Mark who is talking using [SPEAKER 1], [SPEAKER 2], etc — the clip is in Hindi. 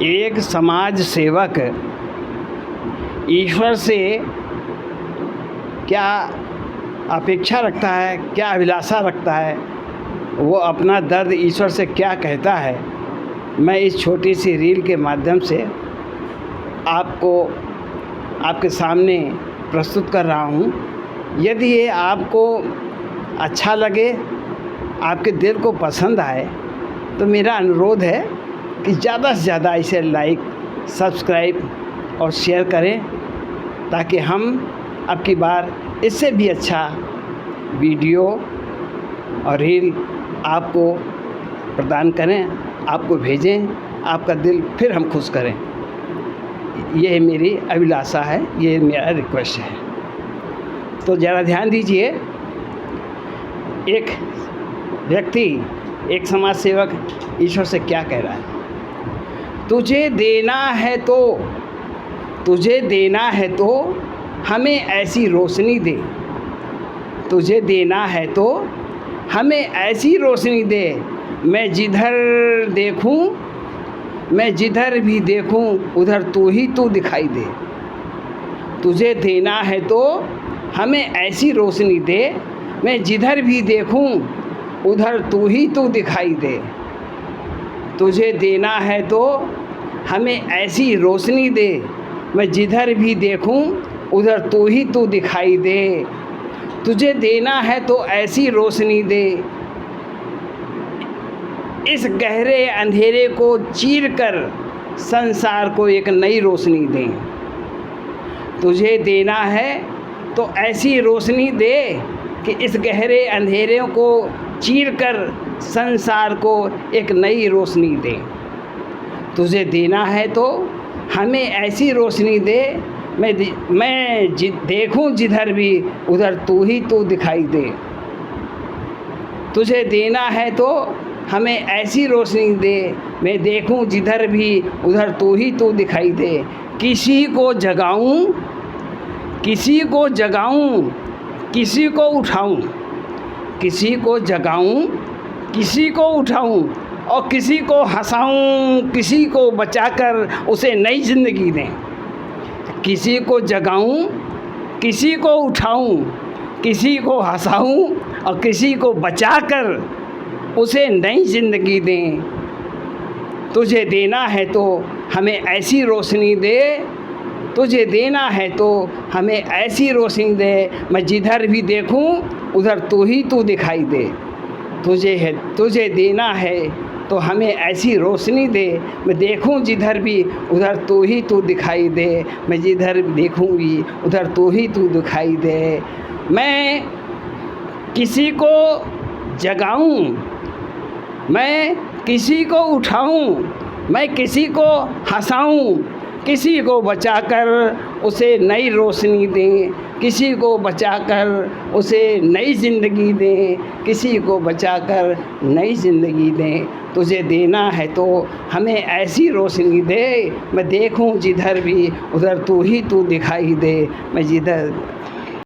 [SPEAKER 1] एक समाज सेवक ईश्वर से क्या अपेक्षा रखता है, क्या अभिलाषा रखता है, वो अपना दर्द ईश्वर से क्या कहता है, मैं इस छोटी सी रील के माध्यम से आपके सामने प्रस्तुत कर रहा हूँ। यदि ये आपको अच्छा लगे, आपके दिल को पसंद आए, तो मेरा अनुरोध है कि ज़्यादा से ज़्यादा इसे लाइक, सब्सक्राइब और शेयर करें, ताकि हम अब की बार इससे भी अच्छा वीडियो और रील आपको प्रदान करें, आपको भेजें, आपका दिल फिर हम खुश करें। यह मेरी अभिलाषा है, ये मेरा रिक्वेस्ट है। तो ज़रा ध्यान दीजिए, एक व्यक्ति, एक समाज सेवक ईश्वर से क्या कह रहा है। तुझे देना है तो हमें ऐसी रोशनी दे। तुझे देना है तो हमें ऐसी रोशनी दे, मैं जिधर भी देखूं उधर तू ही तू दिखाई दे। तुझे देना है तो हमें ऐसी रोशनी दे, मैं जिधर भी देखूं उधर तू ही तू दिखाई दे। तुझे देना है तो हमें ऐसी रोशनी दे, मैं जिधर भी देखूं उधर तू ही तू दिखाई दे। तुझे देना है तो ऐसी रोशनी दे, इस गहरे अंधेरे को चीर कर संसार को एक नई रोशनी दे। तुझे देना है तो ऐसी रोशनी दे कि इस गहरे अंधेरे को चीर कर संसार को एक नई रोशनी दे। तुझे देना है तो हमें ऐसी रोशनी दे, मैं देखूं जिधर भी उधर तू ही तू दिखाई दे। तुझे देना है तो हमें ऐसी रोशनी दे, मैं देखूं जिधर भी उधर तू ही तू दिखाई दे। किसी को जगाऊं, किसी को जगाऊं, किसी को उठाऊं, किसी को जगाऊं, किसी को उठाऊं और किसी को हंसाऊं, किसी को बचाकर उसे नई ज़िंदगी दें। किसी को जगाऊं, किसी को उठाऊं, किसी को हंसाऊं और किसी को बचाकर उसे नई ज़िंदगी दें। तुझे देना है तो हमें ऐसी रोशनी दे। तुझे देना है तो हमें ऐसी रोशनी दे, मैं जिधर भी देखूं उधर तू ही तू दिखाई दे। तुझे देना है तो हमें ऐसी रोशनी दे, मैं देखूं जिधर भी उधर तू ही तू दिखाई दे। मैं जिधर देखूंगी उधर तू ही तू दिखाई दे। मैं किसी को जगाऊं, मैं किसी को उठाऊं, मैं किसी को हंसाऊं, किसी को बचाकर उसे नई रोशनी दें। किसी को बचाकर उसे नई ज़िंदगी दें, किसी को बचाकर नई ज़िंदगी दें। तुझे देना है तो हमें ऐसी रोशनी दे, मैं देखूं जिधर भी उधर तू ही तू दिखाई दे। मैं जिधर